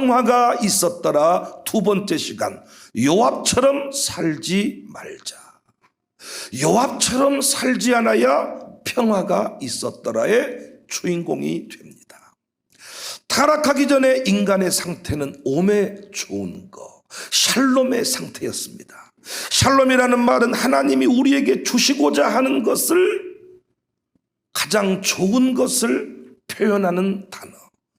평화가 있었더라. 두 번째 시간, 요압처럼 살지 말자. 요압처럼 살지 않아야 평화가 있었더라의 주인공이 됩니다. 타락하기 전에 인간의 상태는 오매 좋은 거, 샬롬의 상태였습니다. 샬롬이라는 말은 하나님이 우리에게 주시고자 하는 것을, 가장 좋은 것을 표현하는 단어,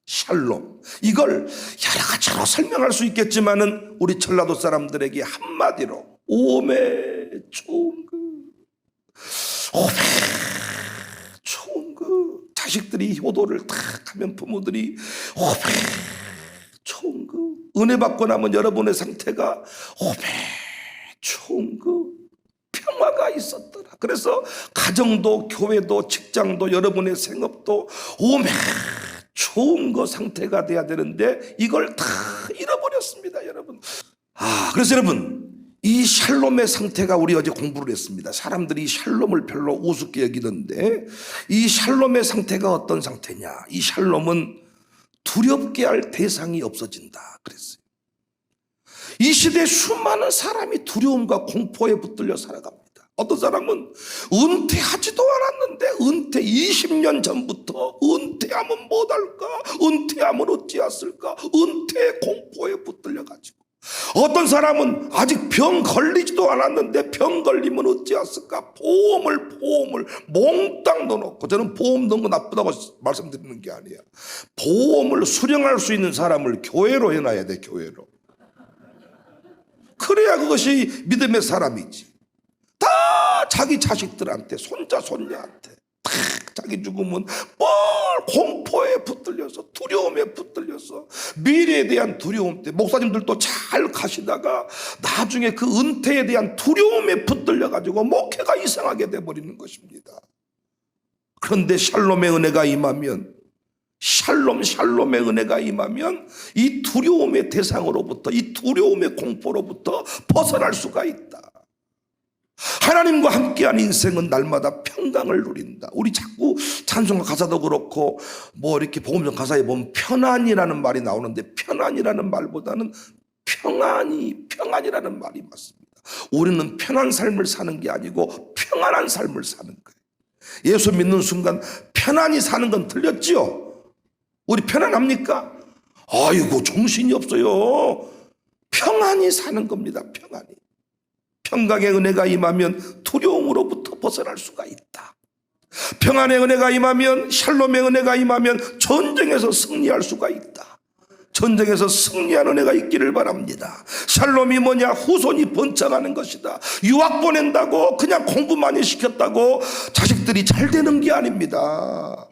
샬롬. 이걸 여러 가지로 설명할 수 있겠지만은 우리 전라도 사람들에게 한마디로 오매 좋은 거, 오매 좋은 거. 자식들이 효도를 탁 하면 부모들이 오매 좋은 거. 은혜 받고 나면 여러분의 상태가 오매 좋은 거, 평화가 있었더라. 그래서 가정도 교회도 직장도 여러분의 생업도 오매 좋은 거 상태가 돼야 되는데 이걸 다 잃어버렸습니다, 여러분. 그래서 여러분, 이 샬롬의 상태가, 우리 어제 공부를 했습니다. 사람들이 샬롬을 별로 우습게 여기던데 이 샬롬의 상태가 어떤 상태냐? 이 샬롬은 두렵게 할 대상이 없어진다 그랬어요. 이 시대에 수많은 사람이 두려움과 공포에 붙들려 살아갑니다. 어떤 사람은 은퇴하지도 않았는데 은퇴 20년 전부터 은퇴하면 못할까, 은퇴하면 어찌했을까, 은퇴 공포에 붙들려가지고, 어떤 사람은 아직 병 걸리지도 않았는데 병 걸리면 어찌했을까, 보험을 몽땅 넣어놓고, 저는 보험 넣은 거 나쁘다고 말씀드리는 게 아니에요. 보험을 수령할 수 있는 사람을 교회로 해놔야 돼, 교회로. 그래야 그것이 믿음의 사람이지. 다 자기 자식들한테, 손자 손녀한테 탁 자기 죽으면 뭘 공포에 붙들려서, 두려움에 붙들려서, 미래에 대한 두려움 때문에 목사님들도 잘 가시다가 나중에 그 은퇴에 대한 두려움에 붙들려 가지고 목회가 이상하게 돼버리는 것입니다. 그런데 샬롬의 은혜가 임하면, 샬롬의 은혜가 임하면 이 두려움의 대상으로부터, 이 두려움의 공포로부터 벗어날 수가 있다. 하나님과 함께한 인생은 날마다 평강을 누린다. 우리 자꾸 찬송가 가사도 그렇고 이렇게 복음성 가사에 보면 편안이라는 말이 나오는데, 편안이라는 말보다는 평안이라는 말이 맞습니다. 우리는 편한 삶을 사는 게 아니고 평안한 삶을 사는 거예요. 예수 믿는 순간 편안히 사는 건 틀렸지요. 우리 편안합니까? 아이고 정신이 없어요. 평안히 사는 겁니다. 평안히. 평강의 은혜가 임하면 두려움으로부터 벗어날 수가 있다. 평안의 은혜가 임하면, 샬롬의 은혜가 임하면 전쟁에서 승리할 수가 있다. 전쟁에서 승리하는 은혜가 있기를 바랍니다. 샬롬이 뭐냐? 후손이 번창하는 것이다. 유학 보낸다고 그냥 공부 많이 시켰다고 자식들이 잘 되는 게 아닙니다.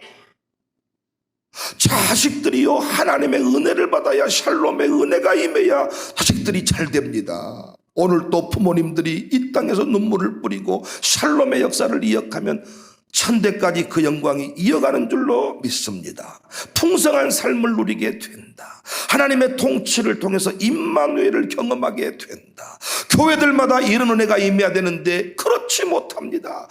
자식들이요, 하나님의 은혜를 받아야, 샬롬의 은혜가 임해야 자식들이 잘 됩니다. 오늘 또 부모님들이 이 땅에서 눈물을 뿌리고 샬롬의 역사를 이어가면 천대까지 그 영광이 이어가는 줄로 믿습니다. 풍성한 삶을 누리게 된다. 하나님의 통치를 통해서 임마누엘을 경험하게 된다. 교회들마다 이런 은혜가 임해야 되는데 그렇지 못합니다.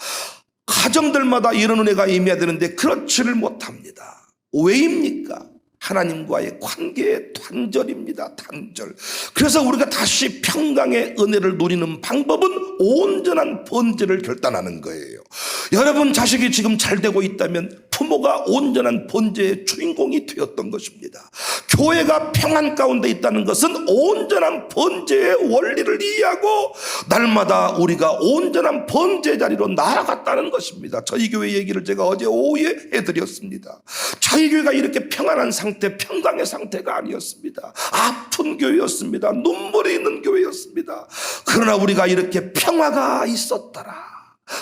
가정들마다 이런 은혜가 임해야 되는데 그렇지를 못합니다. 왜입니까? 하나님과의 관계의 단절입니다. 단절. 그래서 우리가 다시 평강의 은혜를 누리는 방법은 온전한 번제를 결단하는 거예요. 여러분 자식이 지금 잘 되고 있다면 부모가 온전한 번제의 주인공이 되었던 것입니다. 교회가 평안 가운데 있다는 것은 온전한 번제의 원리를 이해하고 날마다 우리가 온전한 번제 자리로 나아갔다는 것입니다. 저희 교회 얘기를 제가 어제 오후에 해드렸습니다. 저희 교회가 이렇게 평안한 상태, 평강의 상태가 아니었습니다. 아픈 교회였습니다. 눈물이 있는 교회였습니다. 그러나 우리가 이렇게 평화가 있었더라.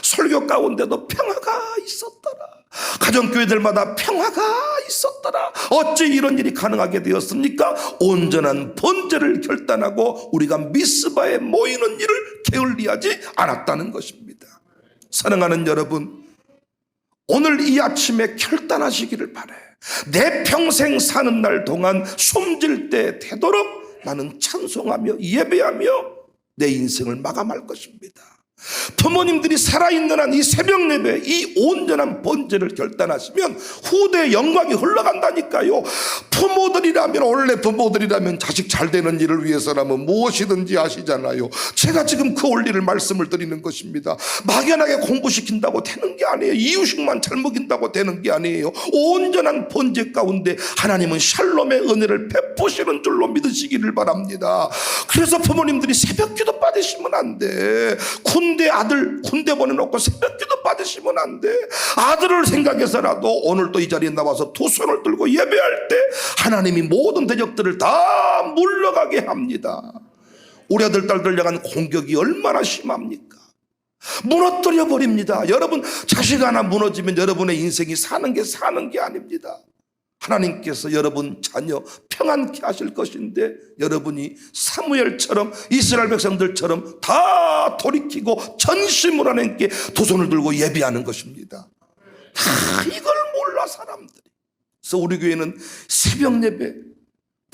설교 가운데도 평화가 있었더라. 가정교회들마다 평화가 있었더라. 어찌 이런 일이 가능하게 되었습니까? 온전한 번제를 결단하고 우리가 미스바에 모이는 일을 게을리하지 않았다는 것입니다. 사랑하는 여러분, 오늘 이 아침에 결단하시기를 바라요. 내 평생 사는 날 동안 숨질 때 되도록 나는 찬송하며 예배하며 내 인생을 마감할 것입니다. 부모님들이 살아있는 한 이 새벽 예배, 이 온전한 번제를 결단하시면 후대의 영광이 흘러간다니까요. 부모들이라면, 원래 부모들이라면 자식 잘 되는 일을 위해서라면 무엇이든지 하시잖아요. 제가 지금 그 원리를 말씀을 드리는 것입니다. 막연하게 공부시킨다고 되는 게 아니에요. 이유식만 잘 먹인다고 되는 게 아니에요. 온전한 번제 가운데 하나님은 샬롬의 은혜를 베푸시는 줄로 믿으시기를 바랍니다. 그래서 부모님들이 새벽 기도 빠지시면 안 돼. 아들 군대 보내놓고 새벽 기도 받으시면 안 돼. 아들을 생각해서라도 오늘 또 이 자리에 나와서 두 손을 들고 예배할 때 하나님이 모든 대적들을 다 물러가게 합니다. 우리 아들 딸들 향한 공격이 얼마나 심합니까? 무너뜨려 버립니다. 여러분, 자식 하나 무너지면 여러분의 인생이 사는 게 아닙니다. 하나님께서 여러분 자녀 평안케 하실 것인데 여러분이 사무엘처럼 이스라엘 백성들처럼 다 돌이키고 전심으로 하나님께 두 손을 들고 예배하는 것입니다. 다 이걸 몰라 사람들이. 그래서 우리 교회는 새벽 예배,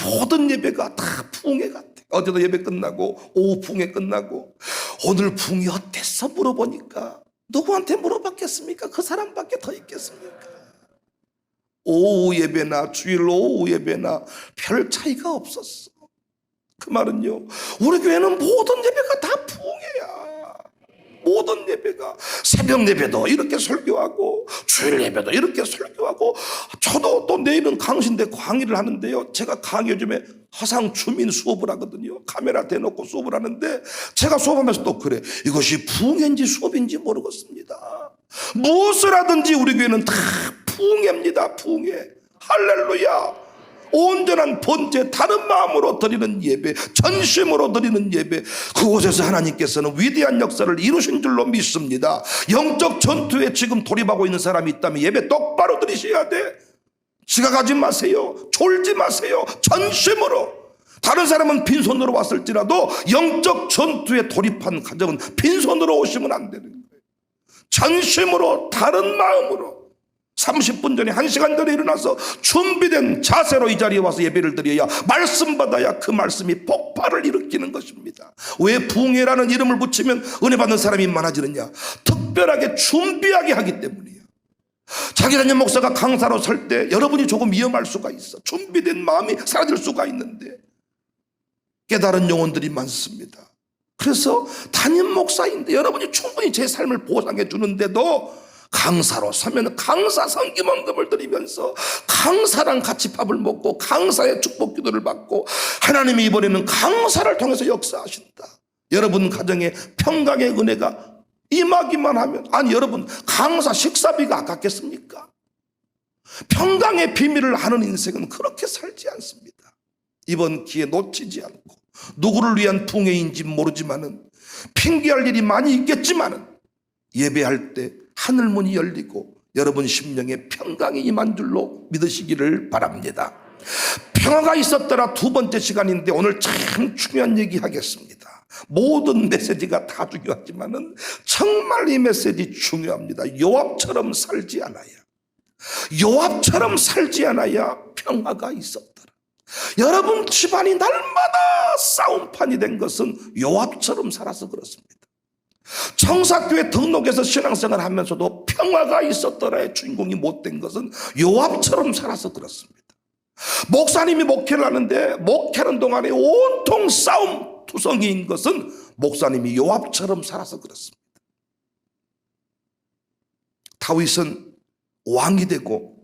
모든 예배가 다 부흥회 같아. 어제도 예배 끝나고 오후 부흥회 끝나고 오늘 부흥이 어땠어 물어보니까 누구한테 물어봤겠습니까? 그 사람밖에 더 있겠습니까? 오후 예배나 주일 오후 예배나 별 차이가 없었어. 그 말은요, 우리 교회는 모든 예배가 다 부흥회야. 모든 예배가, 새벽 예배도 이렇게 설교하고 주일 예배도 이렇게 설교하고, 저도 또 내일은 강신대 강의를 하는데요, 제가 강의 요즘에 화상 주민 수업을 하거든요. 카메라 대놓고 수업을 하는데 제가 수업하면서 또 그래, 이것이 부흥회인지 수업인지 모르겠습니다. 무엇을 하든지 우리 교회는 다 부흥회입니다. 부흥회. 할렐루야. 온전한 번제, 다른 마음으로 드리는 예배, 전심으로 드리는 예배, 그곳에서 하나님께서는 위대한 역사를 이루신 줄로 믿습니다. 영적 전투에 지금 돌입하고 있는 사람이 있다면 예배 똑바로 드리셔야 돼. 지각하지 마세요. 졸지 마세요. 전심으로. 다른 사람은 빈손으로 왔을지라도 영적 전투에 돌입한 가정은 빈손으로 오시면 안 되는 거예요. 전심으로, 다른 마음으로 30분 전에 1시간 전에 일어나서 준비된 자세로 이 자리에 와서 예배를 드려야, 말씀 받아야 그 말씀이 폭발을 일으키는 것입니다. 왜 부흥회라는 이름을 붙이면 은혜 받는 사람이 많아지느냐? 특별하게 준비하게 하기 때문이에요. 자기 담임 목사가 강사로 설 때 여러분이 조금 위험할 수가 있어. 준비된 마음이 사라질 수가 있는데 깨달은 영혼들이 많습니다. 그래서 담임 목사인데 여러분이 충분히 제 삶을 보상해 주는데도 강사로 서면 강사 성김원금을 드리면서 강사랑 같이 밥을 먹고 강사의 축복 기도를 받고, 하나님이 이번에는 강사를 통해서 역사하신다. 여러분 가정에 평강의 은혜가 임하기만 하면, 아니 여러분 강사 식사비가 아깝겠습니까? 평강의 비밀을 아는 인생은 그렇게 살지 않습니다. 이번 기회 놓치지 않고, 누구를 위한 부흥회인지 모르지만은 핑계할 일이 많이 있겠지만은 예배할 때 하늘문이 열리고 여러분 심령에 평강이 임한 줄로 믿으시기를 바랍니다. 평화가 있었더라 두 번째 시간인데 오늘 참 중요한 얘기 하겠습니다. 모든 메시지가 다 중요하지만은 정말 이 메시지 중요합니다. 요압처럼 살지 않아야 평화가 있었더라. 여러분 집안이 날마다 싸움판이 된 것은 요압처럼 살아서 그렇습니다. 청사교회 등록해서 신앙생활 하면서도 평화가 있었더라의 주인공이 못된 것은 요압처럼 살아서 그렇습니다. 목사님이 목회를 하는데 목회하는 동안에 온통 싸움 투성이인 것은 목사님이 요압처럼 살아서 그렇습니다. 다윗은 왕이 되고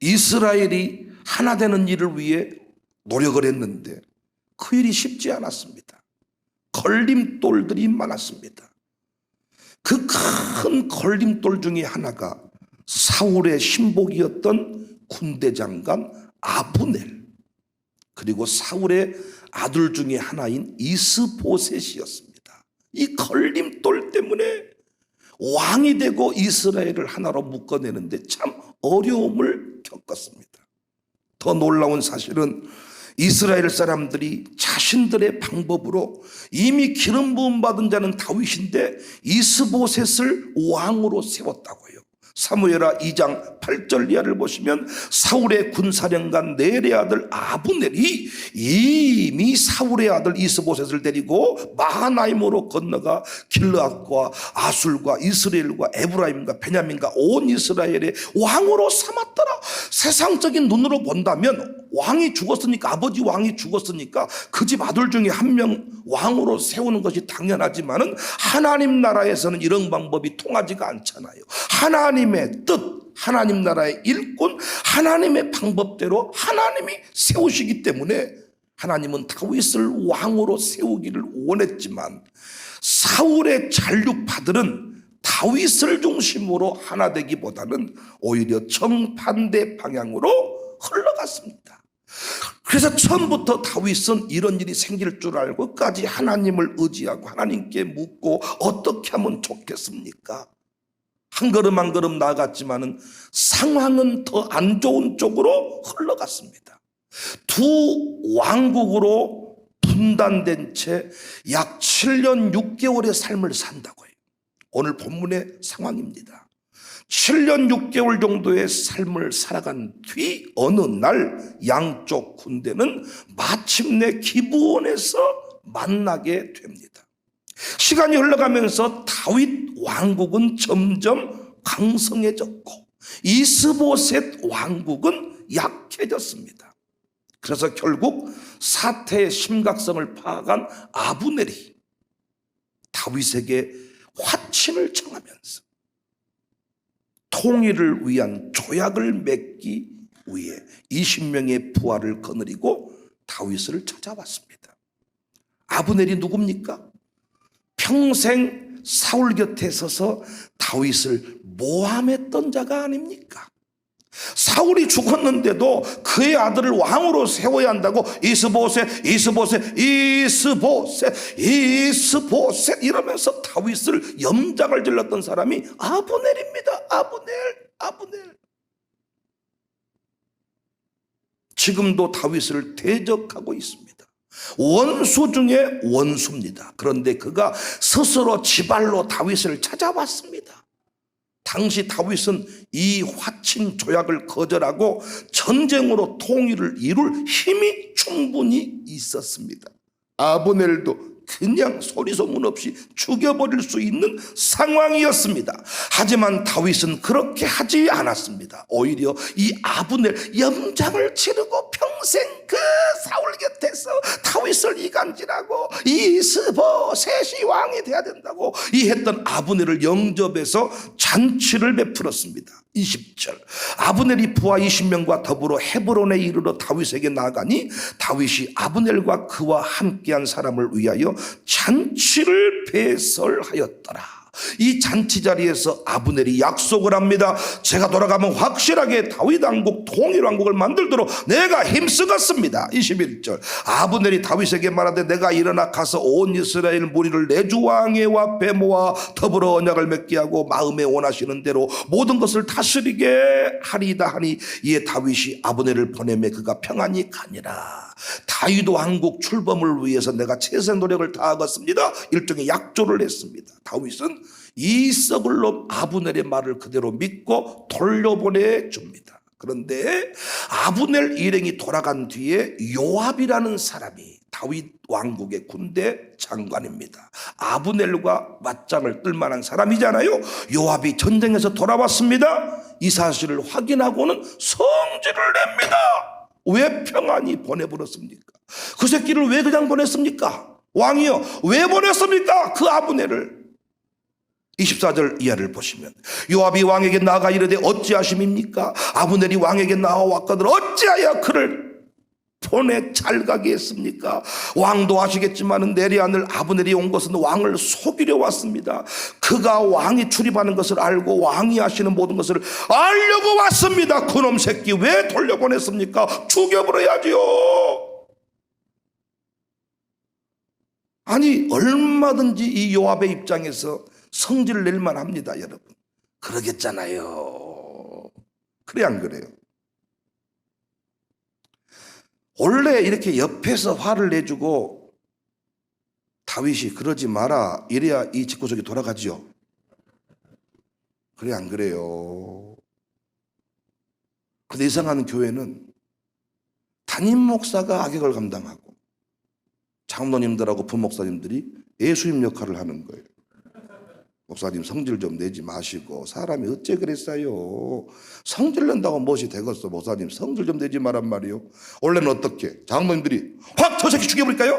이스라엘이 하나 되는 일을 위해 노력을 했는데 그 일이 쉽지 않았습니다. 걸림돌들이 많았습니다. 그 큰 걸림돌 중에 하나가 사울의 신복이었던 군대 장관 아브넬, 그리고 사울의 아들 중에 하나인 이스보셋이었습니다. 이 걸림돌 때문에 왕이 되고 이스라엘을 하나로 묶어내는데 참 어려움을 겪었습니다. 더 놀라운 사실은 이스라엘 사람들이 자신들의 방법으로 이미 기름 부음 받은 자는 다윗인데 이스보셋을 왕으로 세웠다고요. 사무엘하 2장 8절 이하를 보시면 사울의 군사령관 넬의 아들 아브넬이 이미 사울의 아들 이스보셋을 데리고 마하나임으로 건너가 길르앗과 아술과 이스라엘과 에브라임과 베냐민과 온 이스라엘의 왕으로 삼았더라. 세상적인 눈으로 본다면 왕이 죽었으니까, 아버지 왕이 죽었으니까 그 집 아들 중에 한 명 왕으로 세우는 것이 당연하지만은 하나님 나라에서는 이런 방법이 통하지가 않잖아요. 하나님의 뜻, 하나님 나라의 일꾼, 하나님의 방법대로 하나님이 세우시기 때문에 하나님은 다윗을 왕으로 세우기를 원했지만 사울의 잔류파들은 다윗을 중심으로 하나 되기보다는 오히려 정반대 방향으로 흘러갔습니다. 그래서 처음부터 다윗은 이런 일이 생길 줄 알고 끝까지 하나님을 의지하고 하나님께 묻고 어떻게 하면 좋겠습니까? 한 걸음 한 걸음 나아갔지만은 상황은 더 안 좋은 쪽으로 흘러갔습니다. 두 왕국으로 분단된 채 약 7년 6개월의 삶을 산다고 해요. 오늘 본문의 상황입니다. 7년 6개월 정도의 삶을 살아간 뒤 어느 날 양쪽 군대는 마침내 기브온에서 만나게 됩니다. 시간이 흘러가면서 다윗 왕국은 점점 강성해졌고 이스보셋 왕국은 약해졌습니다. 그래서 결국 사태의 심각성을 파악한 아브넬이 다윗에게 화친을 청하면서 통일을 위한 조약을 맺기 위해 20명의 부하를 거느리고 다윗을 찾아왔습니다. 아브넬이 누굽니까? 평생 사울 곁에 서서 다윗을 모함했던 자가 아닙니까? 사울이 죽었는데도 그의 아들을 왕으로 세워야 한다고 이스보셋 이러면서 다윗을 염장을 질렀던 사람이 아브넬입니다. 아브넬. 지금도 다윗을 대적하고 있습니다. 원수 중에 원수입니다. 그런데 그가 스스로 지발로 다윗을 찾아왔습니다. 당시 다윗은 이 화친 조약을 거절하고 전쟁으로 통일을 이룰 힘이 충분히 있었습니다. 아브넬도 그냥 소리소문 없이 죽여버릴 수 있는 상황이었습니다. 하지만 다윗은 그렇게 하지 않았습니다. 오히려 이 아브넬 염장을 치르고 평생 그 사울 곁에서 다윗을 이간질하고 이스보셋이 왕이 돼야 된다고 했던 아브넬을 영접해서 잔치를 베풀었습니다. 20절 아브넬이 부하 20명과 더불어 헤브론에 이르러 다윗에게 나아가니 다윗이 아브넬과 그와 함께한 사람을 위하여 잔치를 배설하였더라. 이 잔치 자리에서 아브넬이 약속을 합니다. 제가 돌아가면 확실하게 다윗 왕국 통일 왕국을 만들도록 내가 힘쓰겠습니다. 21절 아브넬이 다윗에게 말하되 내가 일어나 가서 온 이스라엘 무리를 내 주 왕의 앞에 모아 더불어 언약을 맺게 하고 마음에 원하시는 대로 모든 것을 다스리게 하리이다 하니 이에 다윗이 아브넬을 보내매 그가 평안히 가니라. 다윗 왕국 출범을 위해서 내가 최선의 노력을 다하겠습니다. 일종의 약조를 했습니다. 다윗은 이 썩을 놈 아브넬의 말을 그대로 믿고 돌려보내 줍니다. 그런데 아브넬 일행이 돌아간 뒤에 요압이라는 사람이 다윗 왕국의 군대 장관입니다. 아브넬과 맞짱을 뜰 만한 사람이잖아요. 요압이 전쟁에서 돌아왔습니다. 이 사실을 확인하고는 성질을 냅니다. 왜 평안히 보내버렸습니까? 그 새끼를 왜 그냥 보냈습니까? 왕이요, 왜 보냈습니까? 그 아브넬을. 24절 이하를 보시면 요압이 왕에게 나아가 이르되 어찌하심입니까? 아브넬이 왕에게 나와왔거든 어찌하여 그를 보내 잘가게 했습니까? 왕도 아시겠지만 내리 아들 아브넬이 온 것은 왕을 속이려 왔습니다. 그가 왕이 출입하는 것을 알고 왕이 하시는 모든 것을 알려고 왔습니다. 그놈 새끼 왜 돌려보냈습니까? 죽여버려야지요. 아니 얼마든지 이 요압의 입장에서 성질을 낼만 합니다. 여러분 그러겠잖아요. 그래 안 그래요? 원래 이렇게 옆에서 화를 내주고 다윗이 그러지 마라 이래야 이 집구석이 돌아가지요. 그래 안 그래요? 근데 이상한 교회는 담임 목사가 악역을 감당하고 장로님들하고 부목사님들이 예수님 역할을 하는 거예요. 목사님 성질 좀 내지 마시고 사람이 어째 그랬어요. 성질 낸다고 무엇이 되겠어. 목사님 성질 좀 내지 말란 말이요. 원래는 어떻게 장로님들이 확 저 새끼 죽여버릴까요?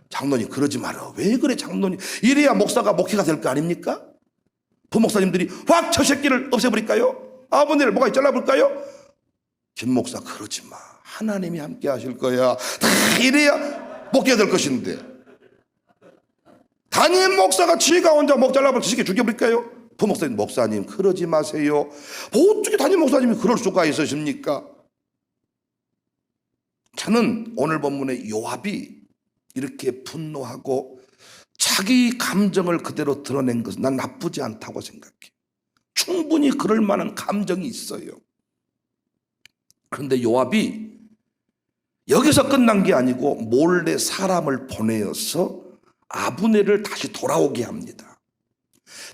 장로님 그러지 마라. 왜 그래 장로님. 이래야 목사가 목회가 될 거 아닙니까? 부목사님들이 확 저 새끼를 없애버릴까요? 아버님을 뭐가 잘라볼까요? 김 목사 그러지 마. 하나님이 함께 하실 거야. 다 이래야 목회가 될 것인데 담임 목사가 지가 혼자 목 잘라버려 저 새끼 죽여버릴까요? 부목사님 목사님 그러지 마세요. 어떻게 담임 목사님이 그럴 수가 있으십니까? 저는 오늘 본문의 요압이 이렇게 분노하고 자기 감정을 그대로 드러낸 것은 난 나쁘지 않다고 생각해. 충분히 그럴 만한 감정이 있어요. 그런데 요압이 여기서 끝난 게 아니고 몰래 사람을 보내어서 아브넬을 다시 돌아오게 합니다.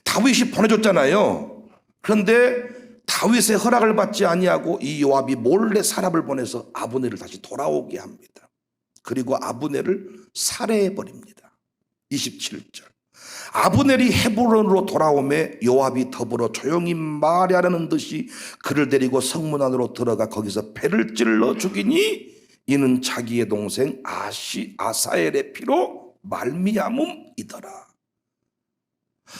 다윗이 보내줬잖아요. 그런데 다윗의 허락을 받지 아니하고 이 요압이 몰래 사람을 보내서 아브넬을 다시 돌아오게 합니다. 그리고 아브넬을 살해해 버립니다. 27절. 아브넬이 헤브론으로 돌아오매 요압이 더불어 조용히 말하려는 듯이 그를 데리고 성문 안으로 들어가 거기서 배를 찔러 죽이니 이는 자기의 동생 아사엘의 피로 말미암음이더라.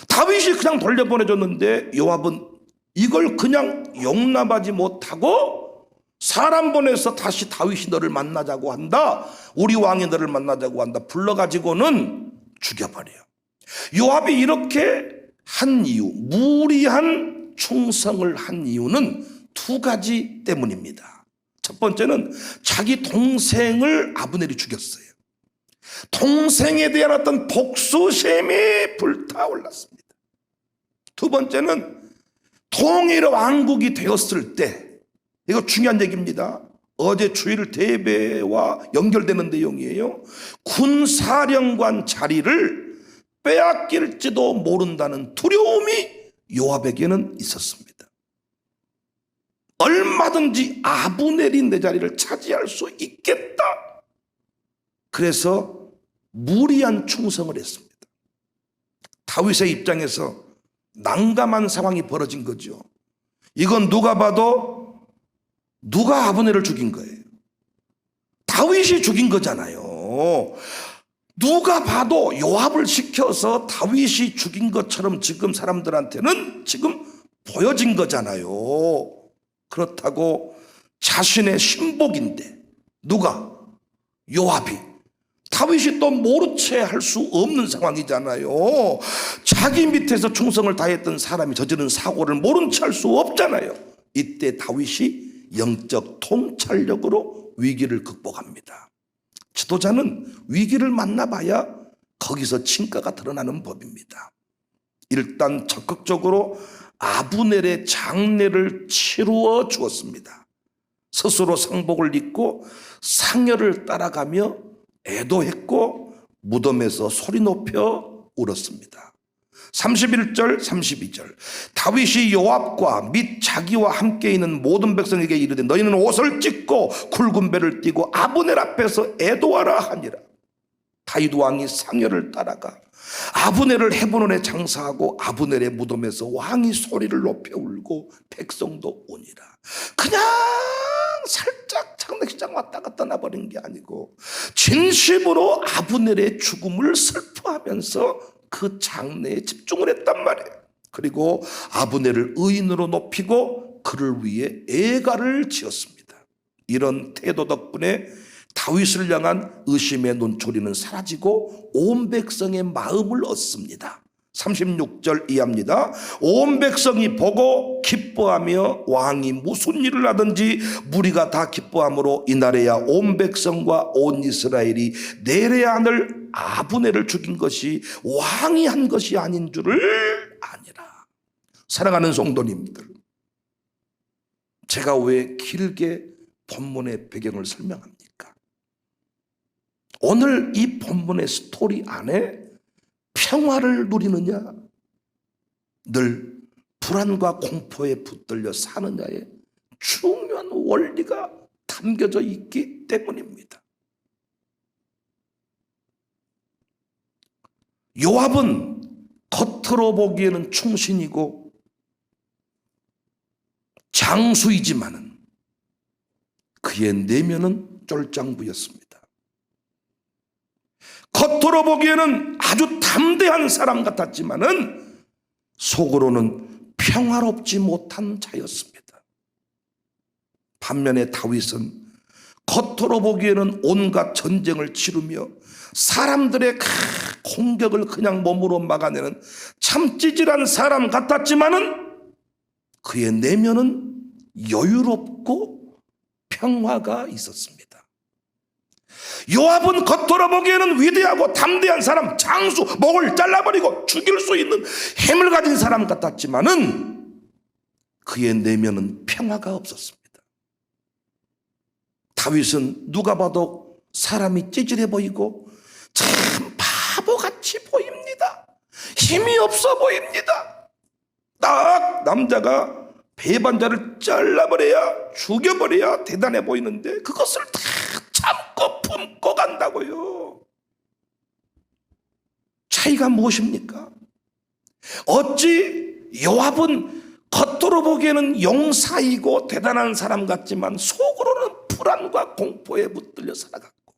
다윗이 그냥 돌려보내줬는데 요압은 이걸 그냥 용납하지 못하고 사람 보내서 다시 다윗이 너를 만나자고 한다. 우리 왕이 너를 만나자고 한다. 불러가지고는 죽여버려요. 요압이 이렇게 한 이유, 무리한 충성을 한 이유는 두 가지 때문입니다. 첫 번째는 자기 동생을 아브넬이 죽였어요. 동생에 대한 어떤 복수심이 불타올랐습니다. 두 번째는 통일 왕국이 되었을 때, 이거 중요한 얘기입니다. 어제 주일 대배와 연결되는 내용이에요. 군사령관 자리를 빼앗길지도 모른다는 두려움이 요압에게는 있었습니다. 얼마든지 아브넬이 내 자리를 차지할 수 있겠다. 그래서 무리한 충성을 했습니다. 다윗의 입장에서 난감한 상황이 벌어진 거죠. 이건 누가 봐도 누가 아브넬을 죽인 거예요? 다윗이 죽인 거잖아요. 누가 봐도 요압을 시켜서 다윗이 죽인 것처럼 지금 사람들한테는 지금 보여진 거잖아요. 그렇다고 자신의 신복인데 누가? 요압이. 다윗이 또 모른 채 할 수 없는 상황이잖아요. 자기 밑에서 충성을 다했던 사람이 저지른 사고를 모른 채 할 수 없잖아요. 이때 다윗이 영적 통찰력으로 위기를 극복합니다. 지도자는 위기를 만나봐야 거기서 진가가 드러나는 법입니다. 일단 적극적으로 아브넬의 장례를 치루어 주었습니다. 스스로 상복을 입고 상여를 따라가며 애도했고 무덤에서 소리 높여 울었습니다. 31절 32절 다윗이 요압과 및 자기와 함께 있는 모든 백성에게 이르되 너희는 옷을 찢고 굵은 배를 띠고 아브넬 앞에서 애도하라 하니라. 다윗 왕이 상여를 따라가 아브넬을 헤브론에 장사하고 아브넬의 무덤에서 왕이 소리를 높여 울고 백성도 우니라. 그냥 살짝 장례식장 왔다 갔다 나버린 게 아니고 진심으로 아브넬의 죽음을 슬퍼하면서 그 장래에 집중을 했단 말이에요. 그리고 아브넬을 의인으로 높이고 그를 위해 애가를 지었습니다. 이런 태도 덕분에 다윗을 향한 의심의 눈초리는 사라지고 온 백성의 마음을 얻습니다. 36절 이해합니다. 온 백성이 보고 기뻐하며 왕이 무슨 일을 하든지 무리가 다 기뻐함으로 이날에야 온 백성과 온 이스라엘이 내레안을 아브넬을 죽인 것이 왕이 한 것이 아닌 줄을 아니라. 사랑하는 성도님들, 제가 왜 길게 본문의 배경을 설명합니까? 오늘 이 본문의 스토리 안에 평화를 누리느냐, 늘 불안과 공포에 붙들려 사느냐에 중요한 원리가 담겨져 있기 때문입니다. 요압은 겉으로 보기에는 충신이고 장수이지만은 그의 내면은 쫄장부였습니다. 겉으로 보기에는 아주 담대한 사람 같았지만은 속으로는 평화롭지 못한 자였습니다. 반면에 다윗은 겉으로 보기에는 온갖 전쟁을 치르며 사람들의 공격을 그냥 몸으로 막아내는 참 찌질한 사람 같았지만은 그의 내면은 여유롭고 평화가 있었습니다. 요압은 겉으로 보기에는 위대하고 담대한 사람, 장수, 목을 잘라버리고 죽일 수 있는 힘을 가진 사람 같았지만은 그의 내면은 평화가 없었습니다. 다윗은 누가 봐도 사람이 찌질해 보이고 참 바보같이 보입니다. 힘이 없어 보입니다. 딱 남자가 배반자를 잘라버려야, 죽여버려야 대단해 보이는데 그것을 다 참고 품고 간다고요. 차이가 무엇입니까? 어찌 요압은 겉으로 보기에는 용사이고 대단한 사람 같지만 속으로는 불안과 공포에 붙들려 살아갔고,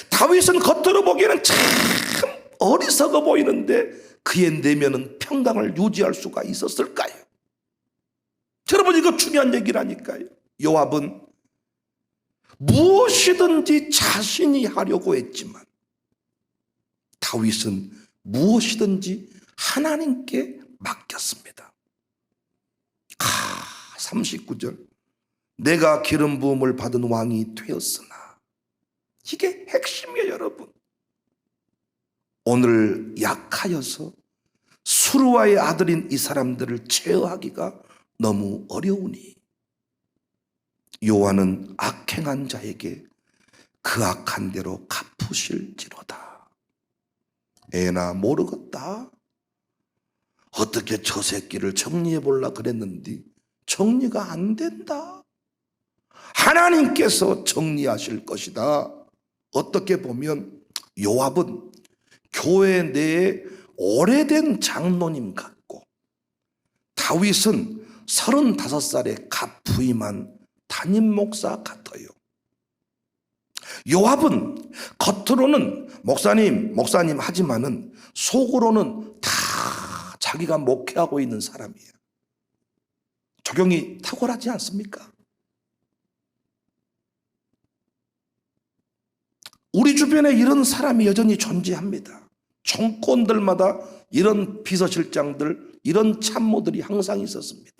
다윗은 겉으로 보기에는 참 어리석어 보이는데 그의 내면은 평강을 유지할 수가 있었을까요? 여러분, 이거 중요한 얘기라니까요. 요압은 무엇이든지 자신이 하려고 했지만 다윗은 무엇이든지 하나님께 맡겼습니다. 39절, 내가 기름 부음을 받은 왕이 되었으나, 이게 핵심이에요. 여러분, 오늘 약하여서 수르와의 아들인 이 사람들을 제어하기가 너무 어려우니 여호와는 악행한 자에게 그 악한 대로 갚으실지로다. 애나 모르겠다. 어떻게 저 새끼를 정리해 보려 그랬는데 정리가 안 된다. 하나님께서 정리하실 것이다. 어떻게 보면 요압은 교회 내에 오래된 장로님 같고, 다윗은 35살에 갓 부임한 담임 목사 같아요. 요압은 겉으로는 목사님 하지만은 속으로는 다 자기가 목회하고 있는 사람이에요. 적용이 탁월하지 않습니까? 우리 주변에 이런 사람이 여전히 존재합니다. 정권들마다 이런 비서실장들, 이런 참모들이 항상 있었습니다.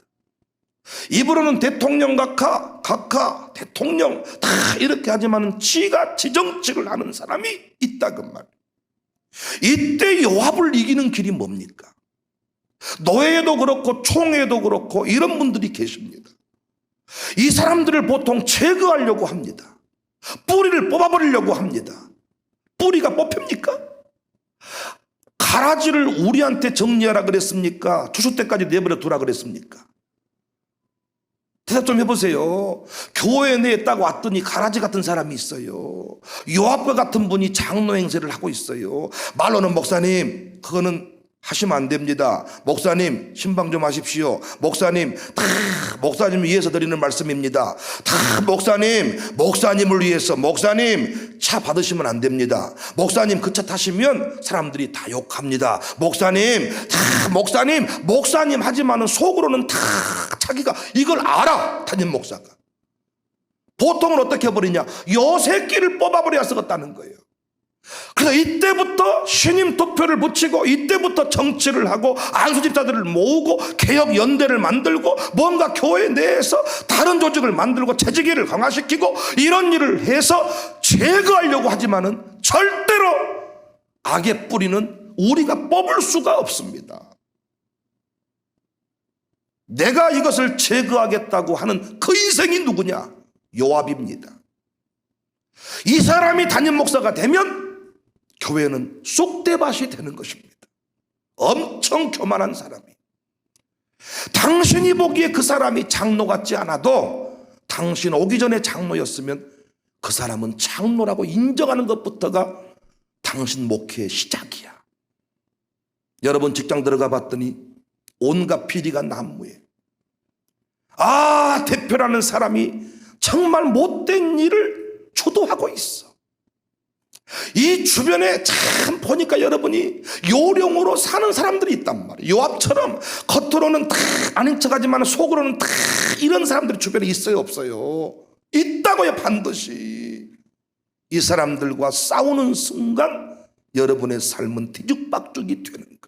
입으로는 대통령 각하 대통령 다 이렇게 하지만 지가 지정치를 하는 사람이 있다는 말. 이때 요압을 이기는 길이 뭡니까? 노예도 그렇고 총회도 그렇고 이런 분들이 계십니다. 이 사람들을 보통 제거하려고 합니다. 뿌리를 뽑아버리려고 합니다. 뿌리가 뽑힙니까? 가라지를 우리한테 정리하라 그랬습니까? 추수 때까지 내버려 두라 그랬습니까? 대답 좀 해보세요. 교회 내에 딱 왔더니 가라지 같은 사람이 있어요. 요압과 같은 분이 장로 행세를 하고 있어요. 말로는 목사님 그거는 하시면 안 됩니다. 목사님 신방 좀 하십시오. 목사님 다 목사님을 위해서 드리는 말씀입니다. 다 목사님을 위해서. 목사님 차 받으시면 안 됩니다. 목사님 그 차 타시면 사람들이 다 욕합니다. 목사님 하지만은 속으로는 다 자기가 이걸 알아. 담임 목사가 보통은 어떻게 해버리냐, 요 새끼를 뽑아버려야 쓰겠다는 거예요. 그래서 이때부터 신임 투표를 붙이고 이때부터 정치를 하고 안수집사들을 모으고 개혁연대를 만들고 뭔가 교회 내에서 다른 조직을 만들고 재직기를 강화시키고 이런 일을 해서 제거하려고 하지만은 절대로 악의 뿌리는 우리가 뽑을 수가 없습니다. 내가 이것을 제거하겠다고 하는 그 인생이 누구냐? 요압입니다. 이 사람이 담임 목사가 되면 교회는 쑥대밭이 되는 것입니다. 엄청 교만한 사람이. 당신이 보기에 그 사람이 장로 같지 않아도 당신 오기 전에 장로였으면 그 사람은 장로라고 인정하는 것부터가 당신 목회의 시작이야. 여러분 직장 들어가 봤더니 온갖 비리가 난무해. 대표라는 사람이 정말 못된 일을 주도하고 있어. 이 주변에 참 보니까 여러분이 요령으로 사는 사람들이 있단 말이에요. 요압처럼 겉으로는 다 아닌 척하지만 속으로는 다 이런 사람들이 주변에 있어요, 없어요? 있다고요, 반드시. 이 사람들과 싸우는 순간 여러분의 삶은 뒤죽박죽이 되는 거예요.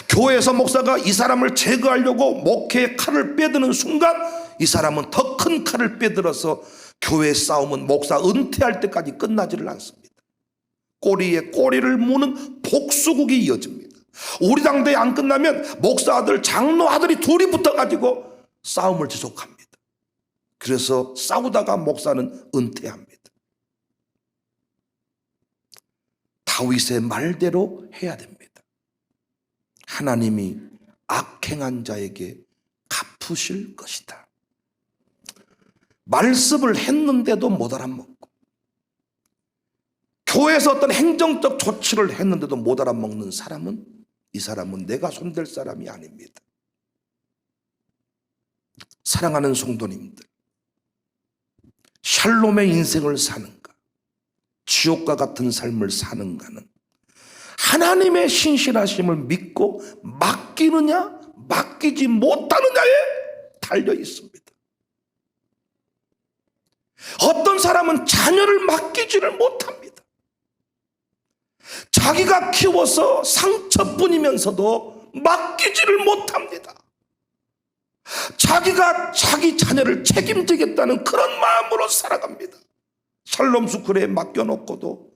교회에서 목사가 이 사람을 제거하려고 목회의 칼을 빼드는 순간 이 사람은 더 큰 칼을 빼들어서 교회 싸움은 목사 은퇴할 때까지 끝나지를 않습니다. 꼬리에 꼬리를 무는 복수국이 이어집니다. 우리 당대에 안 끝나면 목사 아들, 장로 아들이 둘이 붙어가지고 싸움을 지속합니다. 그래서 싸우다가 목사는 은퇴합니다. 다윗의 말대로 해야 됩니다. 하나님이 악행한 자에게 갚으실 것이다. 말씀을 했는데도 못 알아먹고, 교회에서 어떤 행정적 조치를 했는데도 못 알아먹는 사람은, 이 사람은 내가 손댈 사람이 아닙니다. 사랑하는 성도님들, 샬롬의 인생을 사는가, 지옥과 같은 삶을 사는가는 하나님의 신실하심을 믿고 맡기느냐 맡기지 못하느냐에 달려 있습니다. 어떤 사람은 자녀를 맡기지를 못합니다. 자기가 키워서 상처뿐이면서도 맡기지를 못합니다. 자기가 자기 자녀를 책임지겠다는 그런 마음으로 살아갑니다. 샬롬 스쿨에 맡겨놓고도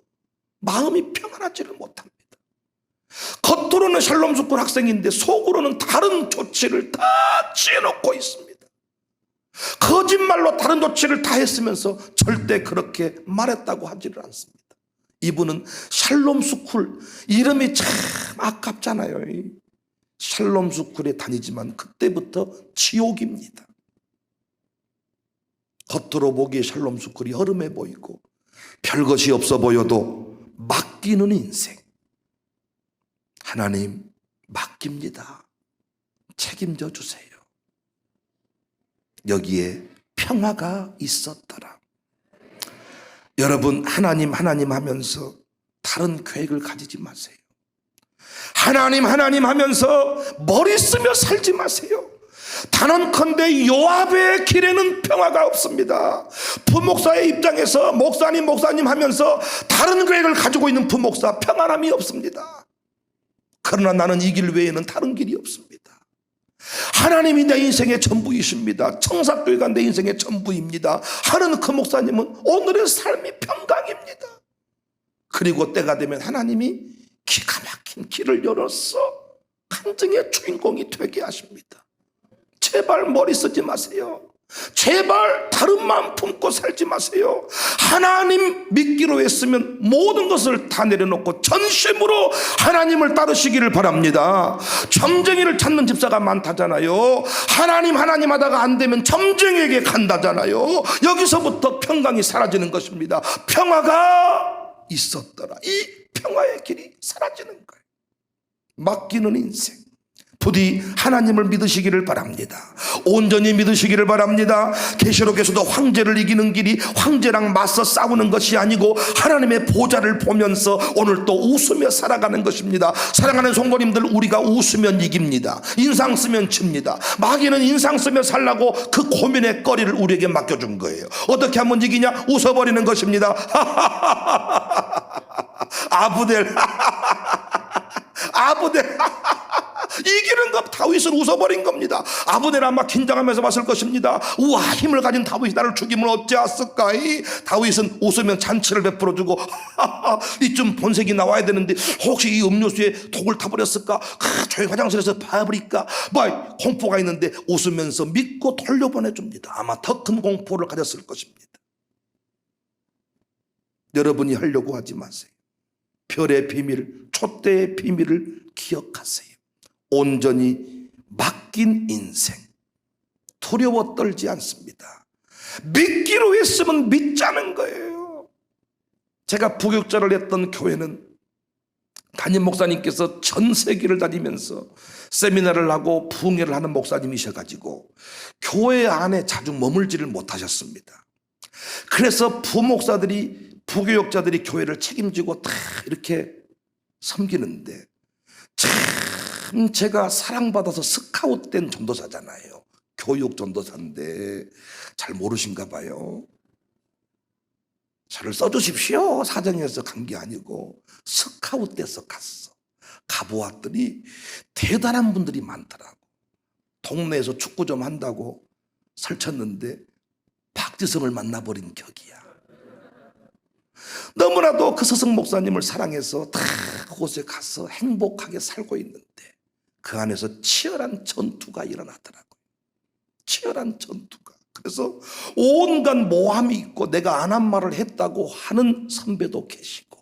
마음이 평안하지를 못합니다. 겉으로는 샬롬 스쿨 학생인데 속으로는 다른 조치를 다 취해놓고 있습니다. 거짓말로 다른 조치를 다 했으면서 절대 그렇게 말했다고 하지를 않습니다. 이분은 샬롬 스쿨 이름이 참 아깝잖아요. 샬롬 스쿨에 다니지만 그때부터 지옥입니다. 겉으로 보기에 샬롬 스쿨이 허름해 보이고 별것이 없어 보여도 맡기는 인생. 하나님 맡깁니다. 책임져 주세요. 여기에 평화가 있었더라. 여러분, 하나님 하면서 다른 계획을 가지지 마세요. 하나님 하면서 머리 쓰며 살지 마세요. 단언컨대 요압의 길에는 평화가 없습니다. 부목사의 입장에서 목사님 하면서 다른 계획을 가지고 있는 부목사 평안함이 없습니다. 그러나 나는 이 길 외에는 다른 길이 없습니다. 하나님이 내 인생의 전부이십니다. 청사교회가 내 인생의 전부입니다 하는 그 목사님은 오늘의 삶이 평강입니다. 그리고 때가 되면 하나님이 기가 막힌 길을 열어서 간증의 주인공이 되게 하십니다. 제발 머리 쓰지 마세요. 제발 다른 마음 품고 살지 마세요. 하나님 믿기로 했으면 모든 것을 다 내려놓고 전심으로 하나님을 따르시기를 바랍니다. 점쟁이를 찾는 집사가 많다잖아요. 하나님 하다가 안 되면 점쟁이에게 간다잖아요. 여기서부터 평강이 사라지는 것입니다. 평화가 있었더라. 이 평화의 길이 사라지는 거예요. 맡기는 인생. 부디 하나님을 믿으시기를 바랍니다. 온전히 믿으시기를 바랍니다. 계시록에서도 황제를 이기는 길이 황제랑 맞서 싸우는 것이 아니고 하나님의 보좌를 보면서 오늘 또 웃으며 살아가는 것입니다. 사랑하는 성도님들, 우리가 웃으면 이깁니다. 인상 쓰면 칩니다. 마귀는 인상 쓰며 살라고 그 고민의 거리를 우리에게 맡겨준 거예요. 어떻게 하면 이기냐? 웃어버리는 것입니다. 아브델 이기는 것, 다윗은 웃어버린 겁니다. 아브넬 아마 긴장하면서 봤을 것입니다. 우와, 힘을 가진 다윗이 나를 죽이면 어찌하였을까? 다윗은 웃으면 잔치를 베풀어주고 이쯤 본색이 나와야 되는데 혹시 이 음료수에 독을 타버렸을까? 저희 화장실에서 봐버릴까? 공포가 있는데 웃으면서 믿고 돌려보내줍니다. 아마 더 큰 공포를 가졌을 것입니다. 여러분이 하려고 하지 마세요. 별의 비밀, 촛대의 비밀을 기억하세요. 온전히 맡긴 인생, 두려워 떨지 않습니다. 믿기로 했으면 믿자는 거예요. 제가 부교육자를 했던 교회는 담임 목사님께서 전 세계를 다니면서 세미나를 하고 부흥회를 하는 목사님이셔가지고 교회 안에 자주 머물지를 못하셨습니다. 그래서 부목사들이, 부교육자들이 교회를 책임지고 다 이렇게 섬기는데, 참 제가 사랑받아서 스카웃된 전도사잖아요. 교육 전도사인데 잘 모르신가 봐요. 저를 써주십시오 사정해서 간 게 아니고 스카웃돼서 갔어. 가보았더니 대단한 분들이 많더라고. 동네에서 축구 좀 한다고 설쳤는데 박지성을 만나버린 격이야. 너무나도 그 스승 목사님을 사랑해서 다 그곳에 가서 행복하게 살고 있는데 그 안에서 치열한 전투가 일어나더라고요. 치열한 전투가. 그래서 온갖 모함이 있고 내가 안 한 말을 했다고 하는 선배도 계시고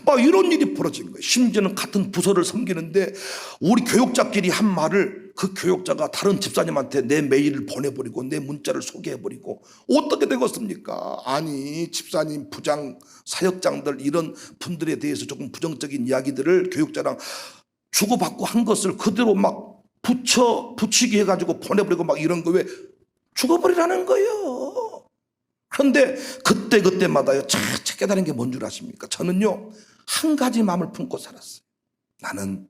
막 이런 일이 벌어진 거예요. 심지어는 같은 부서를 섬기는데 우리 교육자끼리 한 말을 그 교육자가 다른 집사님한테 내 메일을 보내버리고 내 문자를 소개해버리고 어떻게 되겠습니까? 아니 집사님, 부장, 사역장들 이런 분들에 대해서 조금 부정적인 이야기들을 교육자랑 주고받고 한 것을 그대로 막 붙이기 해가지고 보내버리고 막 이런 거 왜 죽어버리라는 거예요. 그런데 그때마다요 착착 깨달은 게 뭔 줄 아십니까? 저는요 한 가지 마음을 품고 살았어요. 나는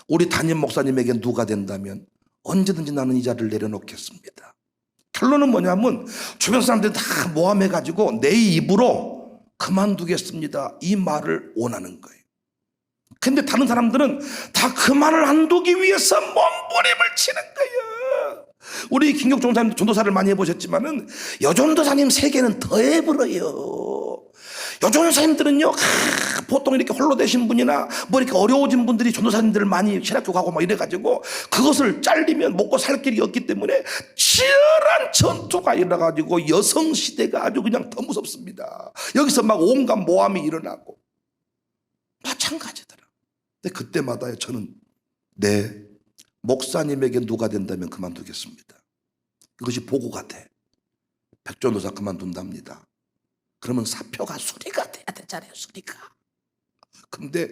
우리 담임 목사님에게 누가 된다면 언제든지 나는 이 자리를 내려놓겠습니다. 결론은 뭐냐면 주변 사람들이 다 모함해가지고 내 입으로 그만두겠습니다 이 말을 원하는 거예요. 근데 다른 사람들은 다 그 말을 안 두기 위해서 몸부림을 치는 거예요. 우리 김경종 전도사님도 전도사를 많이 해보셨지만은 여전도사님 세계는 더 해버려요. 여전도사님들은요 보통 이렇게 홀로 되신 분이나 뭐 이렇게 어려워진 분들이 전도사님들을 많이 신학교 가고 막 이래가지고 그것을 잘리면 먹고 살 길이 없기 때문에 치열한 전투가 일어나가지고 여성시대가 아주 그냥 더 무섭습니다. 여기서 막 온갖 모함이 일어나고 마찬가지더라. 근데 그때마다 저는 내 목사님에게 누가 된다면 그만두겠습니다. 이것이 보고가 돼. 백전도사 그만둔답니다. 그러면 사표가 수리가 돼야 되잖아요. 수리가. 근데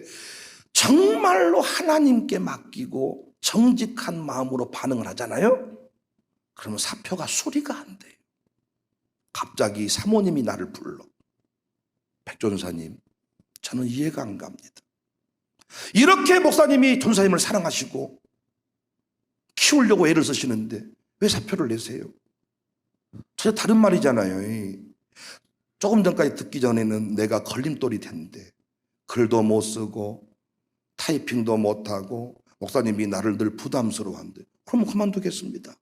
정말로 하나님께 맡기고 정직한 마음으로 반응을 하잖아요. 그러면 사표가 수리가 안 돼요. 갑자기 사모님이 나를 불러. 백전도사님, 저는 이해가 안 갑니다. 이렇게 목사님이 전도사님을 사랑하시고 키우려고 애를 쓰시는데 왜 사표를 내세요? 저 다른 말이잖아요. 조금 전까지 듣기 전에는 내가 걸림돌이 됐는데 글도 못 쓰고 타이핑도 못하고 목사님이 나를 늘 부담스러워한대. 그럼 그만두겠습니다.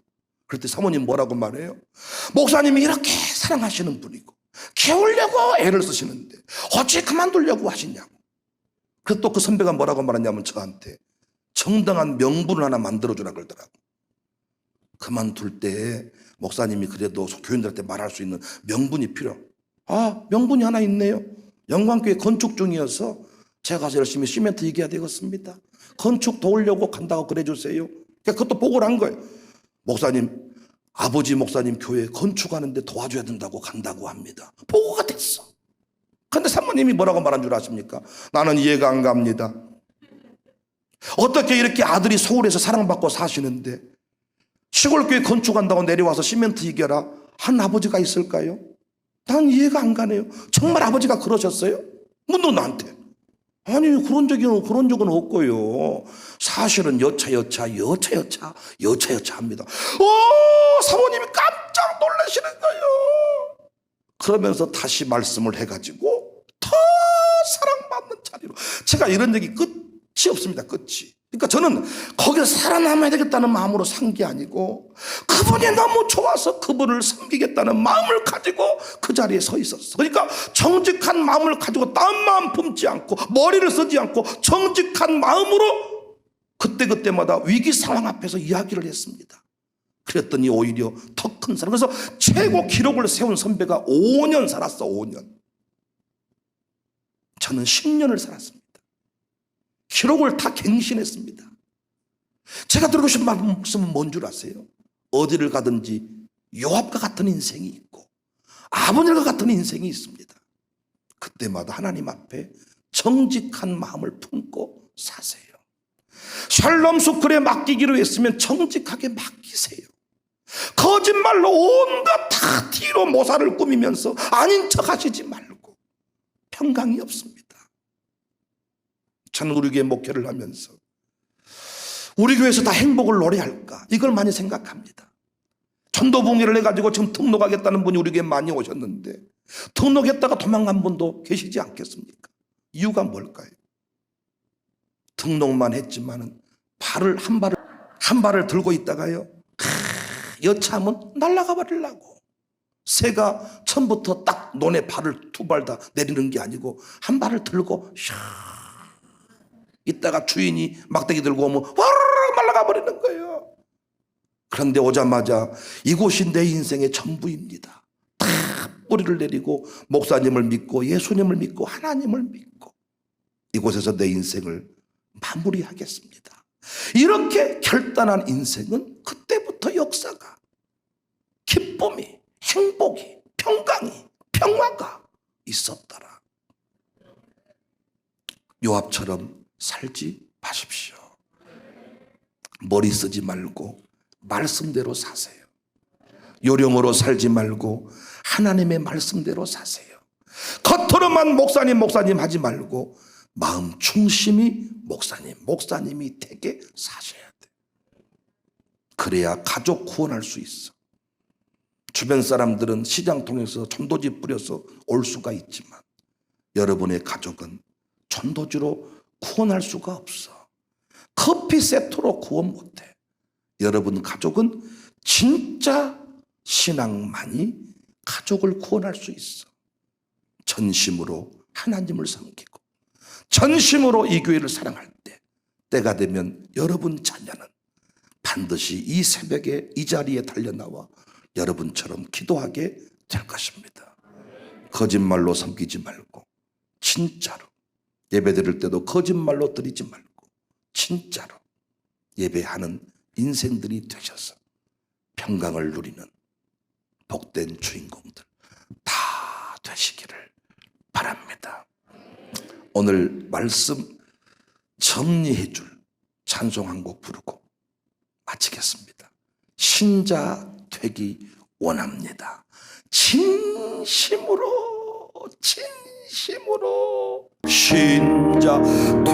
그랬더니 사모님 뭐라고 말해요? 목사님이 이렇게 사랑하시는 분이고 키우려고 애를 쓰시는데 어찌 그만두려고 하시냐고. 그래서 또 그 선배가 뭐라고 말하냐면 저한테 정당한 명분을 하나 만들어주라 그러더라고. 그만둘 때 목사님이 그래도 교인들한테 말할 수 있는 명분이 필요. 명분이 하나 있네요. 영광교회 건축 중이어서 제가 가서 열심히 시멘트 얘기해야 되겠습니다. 건축 도우려고 간다고 그래 주세요. 그것도 보고를 한 거예요. 목사님, 아버지 목사님 교회 건축하는데 도와줘야 된다고 간다고 합니다. 보고가 됐어. 그런데 사모님이 뭐라고 말한 줄 아십니까? 나는 이해가 안 갑니다. 어떻게 이렇게 아들이 서울에서 사랑받고 사시는데 시골교회 건축한다고 내려와서 시멘트 이겨라 한 아버지가 있을까요? 난 이해가 안 가네요. 정말 아버지가 그러셨어요? 너 나한테. 아니 그런 적은 없고요. 사실은 여차 합니다. 사모님이 깜짝 놀라시는 거예요. 그러면서 다시 말씀을 해가지고 더 사랑받는 자리로. 제가 이런 얘기 끝이 없습니다. 끝이. 그러니까 저는 거기서 살아남아야 되겠다는 마음으로 산 게 아니고 그분이 너무 좋아서 그분을 섬기겠다는 마음을 가지고 그 자리에 서 있었어. 그러니까 정직한 마음을 가지고 딴 마음 품지 않고 머리를 쓰지 않고 정직한 마음으로 그때마다 위기 상황 앞에서 이야기를 했습니다. 그랬더니 오히려 더 큰 사람. 그래서 최고 기록을 세운 선배가 5년 살았어. 5년. 저는 10년을 살았습니다. 기록을 다 갱신했습니다. 제가 드리고 싶은 말씀은 뭔 줄 아세요? 어디를 가든지 요압과 같은 인생이 있고 아버님과 같은 인생이 있습니다. 그때마다 하나님 앞에 정직한 마음을 품고 사세요. 샬롬 스쿨에 맡기기로 했으면 정직하게 맡기세요. 거짓말로 온갖 다 뒤로 모사를 꾸미면서 아닌 척 하시지 말고. 평강이 없습니다. 저는 우리 교회 목회를 하면서 우리 교회에서 다 행복을 노래할까, 이걸 많이 생각합니다. 전도봉회를 해가지고 지금 등록하겠다는 분이 우리 교회에 많이 오셨는데 등록했다가 도망간 분도 계시지 않겠습니까? 이유가 뭘까요? 등록만 했지만은 한 발을 들고 있다가요, 여차하면 날아가 버리려고. 새가 처음부터 딱 논에 발을 두 발 다 내리는 게 아니고 한 발을 들고 샥 있다가 주인이 막대기 들고 오면 와르르 날아가 버리는 거예요. 그런데 오자마자 이곳이 내 인생의 전부입니다. 다 뿌리를 내리고 목사님을 믿고 예수님을 믿고 하나님을 믿고 이곳에서 내 인생을 마무리하겠습니다. 이렇게 결단한 인생은 그때부터 역사가, 기쁨이, 행복이, 평강이, 평화가 있었더라. 요압처럼 살지 마십시오. 머리 쓰지 말고 말씀대로 사세요. 요령으로 살지 말고 하나님의 말씀대로 사세요. 겉으로만 목사님 하지 말고 마음 중심이 목사님이 되게 사셔야 돼. 그래야 가족 구원할 수 있어. 주변 사람들은 시장 통해서 전도지 뿌려서 올 수가 있지만 여러분의 가족은 전도지로 구원할 수가 없어. 커피 세트로 구원 못해. 여러분 가족은 진짜 신앙만이 가족을 구원할 수 있어. 전심으로 하나님을 섬기고 전심으로 이 교회를 사랑할 때, 때가 되면 여러분 자녀는 반드시 이 새벽에 이 자리에 달려나와 여러분처럼 기도하게 될 것입니다. 거짓말로 섬기지 말고 진짜로 예배 드릴 때도 거짓말로 드리지 말고 진짜로 예배하는 인생들이 되셔서 평강을 누리는 복된 주인공들 다 되시기를 바랍니다. 오늘 말씀 정리해 줄 찬송 한 곡 부르고 마치겠습니다. 신자 되기 원합니다. 진심으로 신자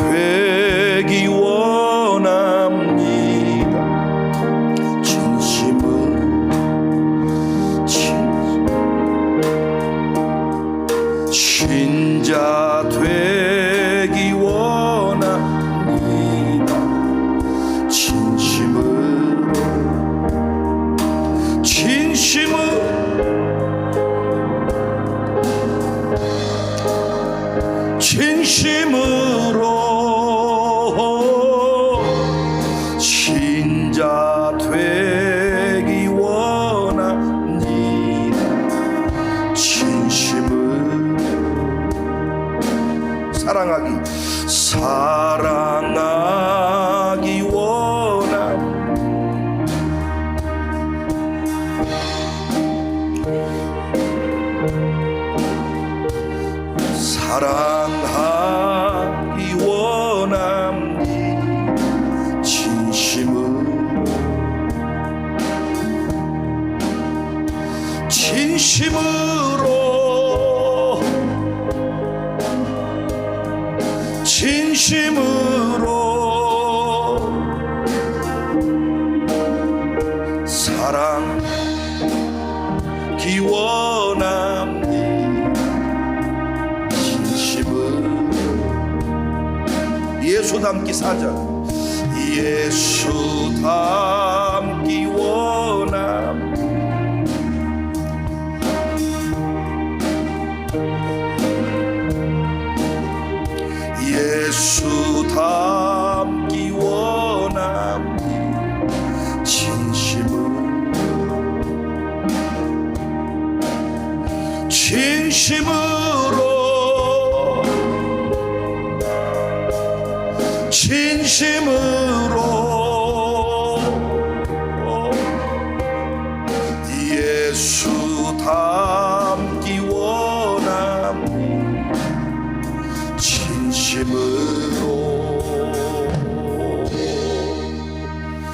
되기 원합니다. 신자 되기 원합니다. 진심으로 신자 되기 원합니다. 진심으로 사랑하기 원합니다. 사랑하기 원합니다. 진심으로 사랑하기 원합니다. 예수 닮기 사전. 예수 닮기